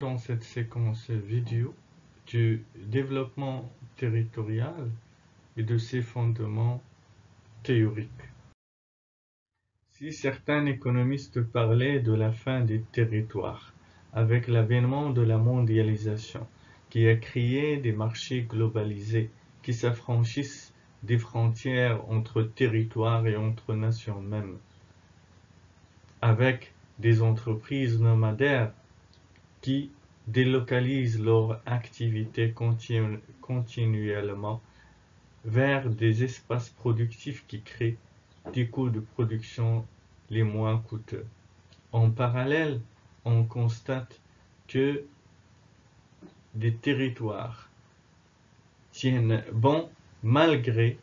Dans cette séquence vidéo du développement territorial et de ses fondements théoriques. Si certains économistes parlaient de la fin des territoires, avec l'avènement de la mondialisation, qui a créé des marchés globalisés qui s'affranchissent des frontières entre territoires et entre nations mêmes, avec des entreprises nomadaires qui délocalisent leur activité continuellement vers des espaces productifs qui créent des coûts de production les moins coûteux. En parallèle, on constate que des territoires tiennent bon malgré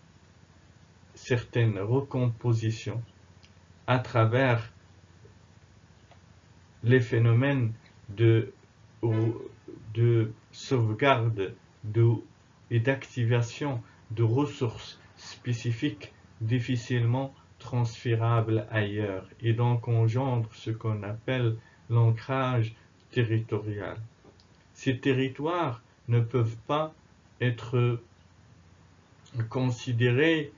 certaines recompositions à travers les phénomènes de sauvegarde et d'activation de ressources spécifiques difficilement transférables ailleurs et donc engendre ce qu'on appelle l'ancrage territorial. Ces territoires ne peuvent pas être considérés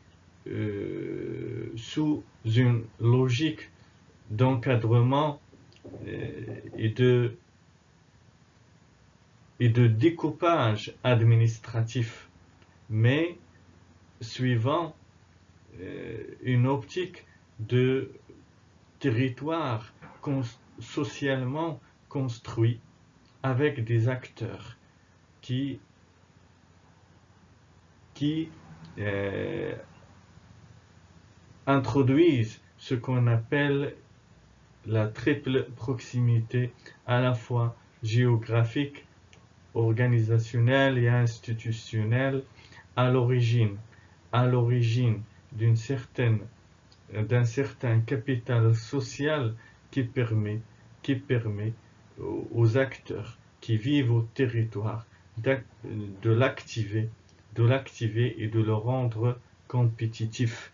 sous une logique d'encadrement et de découpage administratif, mais suivant une optique de territoire socialement construit avec des acteurs qui introduisent ce qu'on appelle la triple proximité à la fois géographique, organisationnelle et institutionnelle à l'origine d'un certain capital social qui permet aux acteurs qui vivent au territoire de l'activer et de le rendre compétitif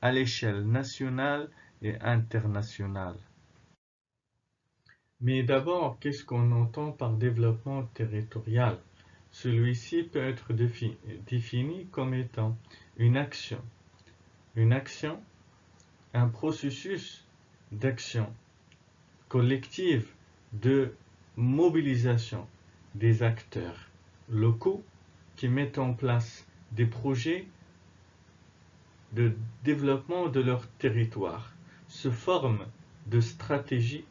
à l'échelle nationale et internationale. Mais d'abord, qu'est-ce qu'on entend par développement territorial? Celui-ci peut être défini comme étant une action, un processus d'action collective de mobilisation des acteurs locaux qui mettent en place des projets de développement de leur territoire, se forment de stratégies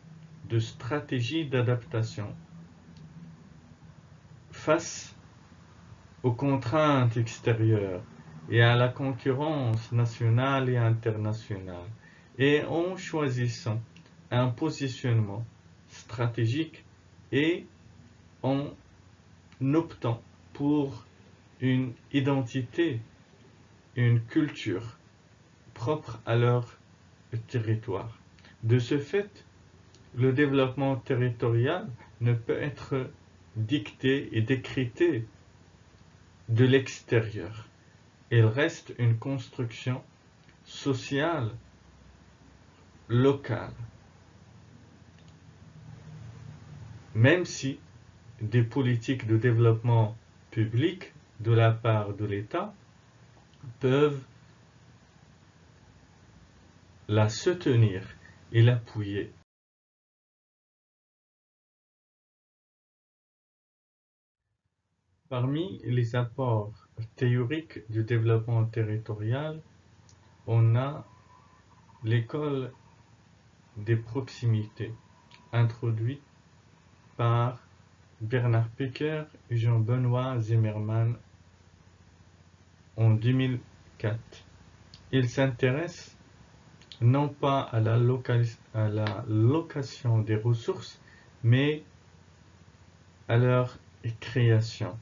d'adaptation face aux contraintes extérieures et à la concurrence nationale et internationale, et en choisissant un positionnement stratégique et en optant pour une identité, une culture propre à leur territoire. De ce fait, le développement territorial ne peut être dicté et décrété de l'extérieur. Il reste une construction sociale locale. Même si des politiques de développement public de la part de l'État peuvent la soutenir et l'appuyer. Parmi les apports théoriques du développement territorial, on a l'école des proximités, introduite par Bernard Pecker et Jean-Benoît Zimmermann en 2004. Il s'intéresse non pas à la location des ressources, mais à leur création,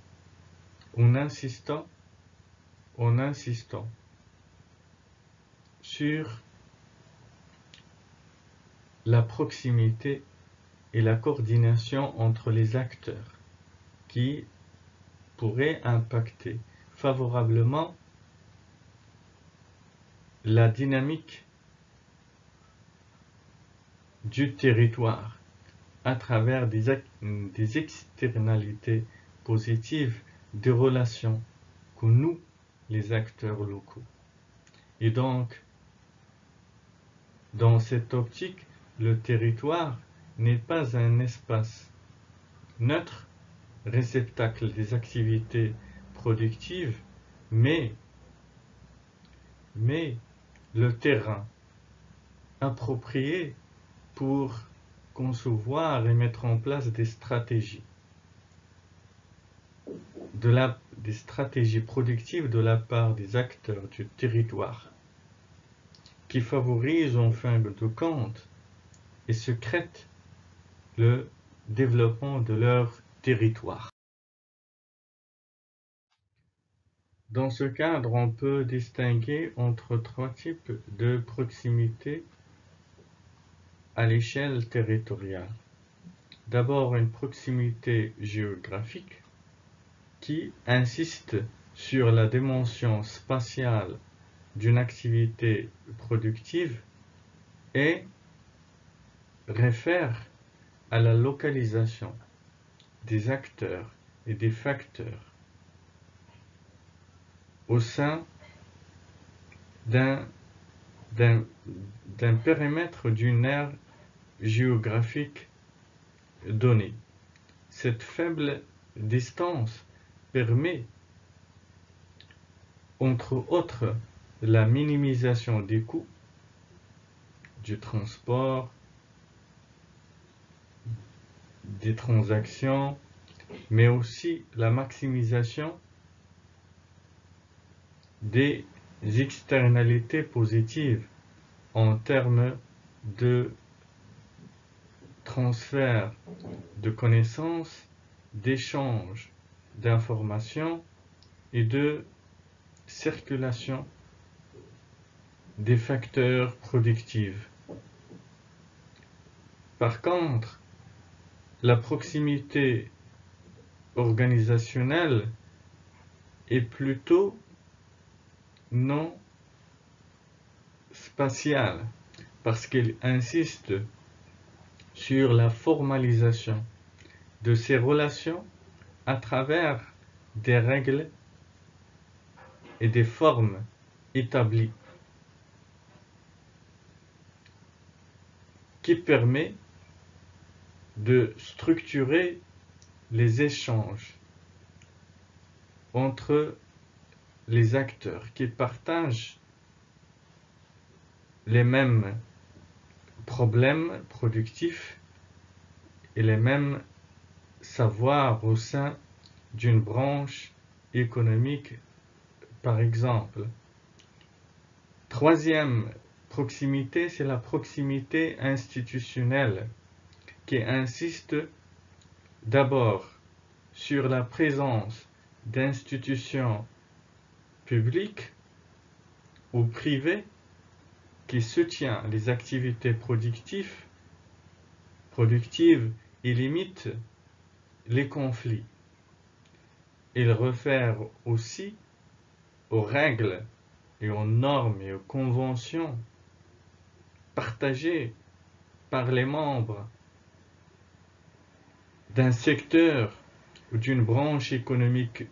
en insistant sur la proximité et la coordination entre les acteurs qui pourraient impacter favorablement la dynamique du territoire à travers des externalités positives des relations que nous, les acteurs locaux. Et donc, dans cette optique, le territoire n'est pas un espace neutre, réceptacle des activités productives, mais le terrain approprié pour concevoir et mettre en place des stratégies. Des stratégies productives de la part des acteurs du territoire qui favorisent en fin de compte et secrètent le développement de leur territoire. Dans ce cadre, on peut distinguer entre trois types de proximité à l'échelle territoriale. D'abord, une proximité géographique qui insiste sur la dimension spatiale d'une activité productive et réfère à la localisation des acteurs et des facteurs au sein d'un périmètre d'une aire géographique donnée. Cette faible distance permet, entre autres, la minimisation des coûts du transport, des transactions, mais aussi la maximisation des externalités positives en termes de transfert de connaissances, d'échange d'informations et de circulation des facteurs productifs. Par contre, la proximité organisationnelle est plutôt non spatiale parce qu'elle insiste sur la formalisation de ces relations à travers des règles et des formes établies qui permet de structurer les échanges entre les acteurs qui partagent les mêmes problèmes productifs et les mêmes savoirs au sein d'une branche économique, par exemple. Troisième proximité, c'est la proximité institutionnelle qui insiste d'abord sur la présence d'institutions publiques ou privées qui soutiennent les activités productives et limitent les conflits. Il réfère aussi aux règles et aux normes et aux conventions partagées par les membres d'un secteur ou d'une branche économique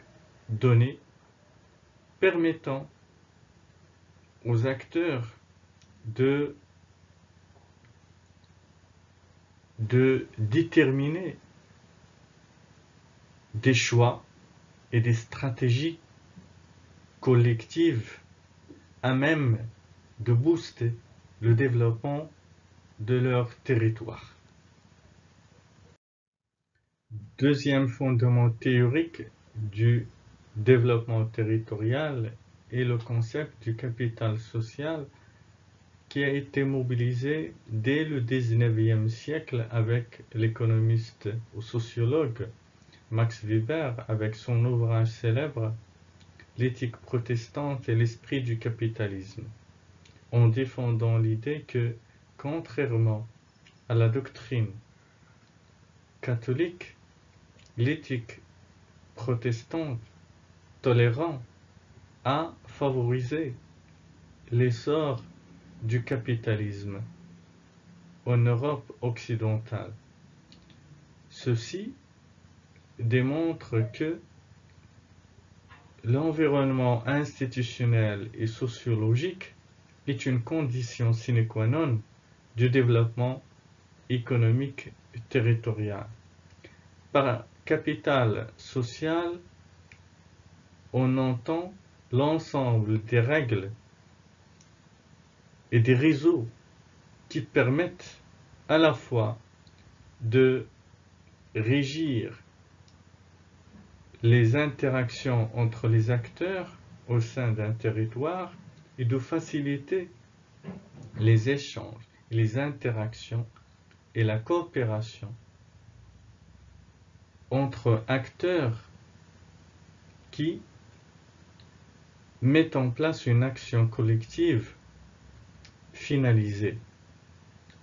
donnée, permettant aux acteurs de déterminer des choix et des stratégies collectives à même de booster le développement de leur territoire. Deuxième fondement théorique du développement territorial est le concept du capital social qui a été mobilisé dès le XIXe siècle avec l'économiste ou sociologue Max Weber avec son ouvrage célèbre L'éthique protestante et l'esprit du capitalisme, en défendant l'idée que, contrairement à la doctrine catholique, l'éthique protestante tolérante a favorisé l'essor du capitalisme en Europe occidentale Ceci démontre que l'environnement institutionnel et sociologique est une condition sine qua non du développement économique territorial. Par capital social, on entend l'ensemble des règles et des réseaux qui permettent à la fois de régir les interactions entre les acteurs au sein d'un territoire et de faciliter les échanges, les interactions et la coopération entre acteurs qui mettent en place une action collective finalisée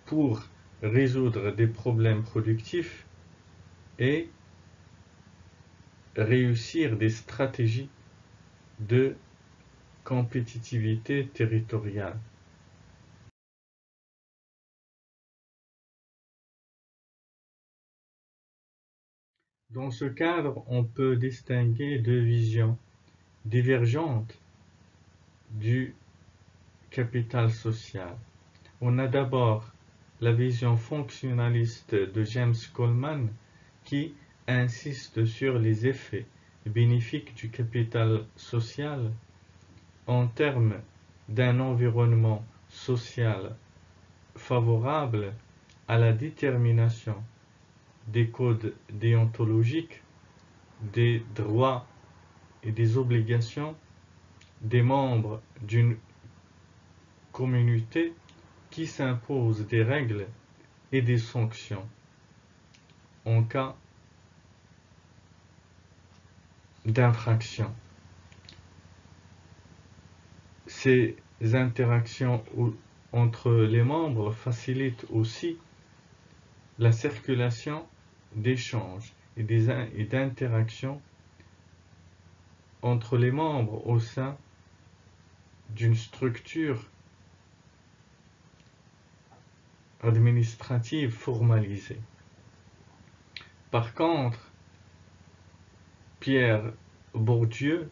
pour résoudre des problèmes productifs et réussir des stratégies de compétitivité territoriale. Dans ce cadre, on peut distinguer deux visions divergentes du capital social. On a d'abord la vision fonctionnaliste de James Coleman qui insiste sur les effets bénéfiques du capital social en termes d'un environnement social favorable à la détermination des codes déontologiques, des droits et des obligations des membres d'une communauté qui s'impose des règles et des sanctions en cas d'infraction. Ces interactions entre les membres facilitent aussi la circulation d'échanges et d'interactions entre les membres au sein d'une structure administrative formalisée. Par contre, Pierre Bourdieu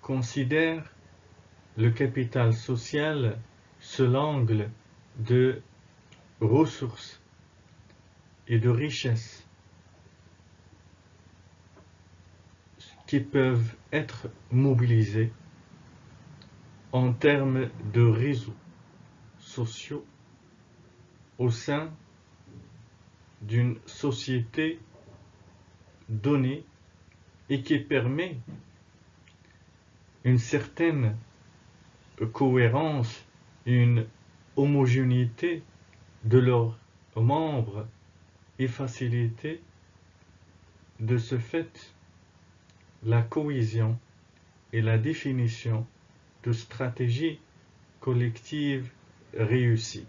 considère le capital social sous l'angle de ressources et de richesses qui peuvent être mobilisées en termes de réseaux sociaux au sein d'une société donnée et qui permet une certaine cohérence, une homogénéité de leurs membres et faciliter de ce fait la cohésion et la définition de stratégies collectives réussies.